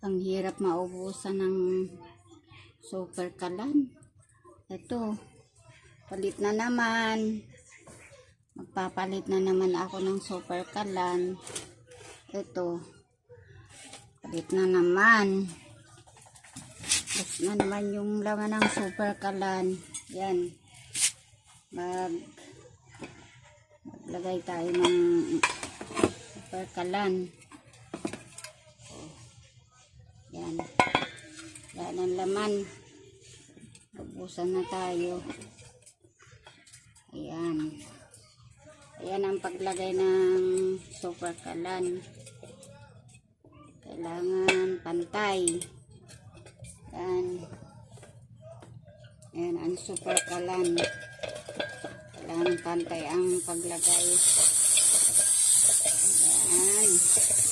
Ang hirap maubusan ng super kalan. Ito, palit na naman. Magpapalit na naman ako ng super kalan. Ito, palit na naman. Bus na naman yung laman ng super kalan. Yan. Maglagay tayo ng super kalan. Yan. Yan ang laman. Ubusan na tayo. Ayan. Ayan ang paglagay ng super kalan. Kailangan pantay. Yan. Ayan ang super kalan. Kailangan pantay ang paglagay. Ayan.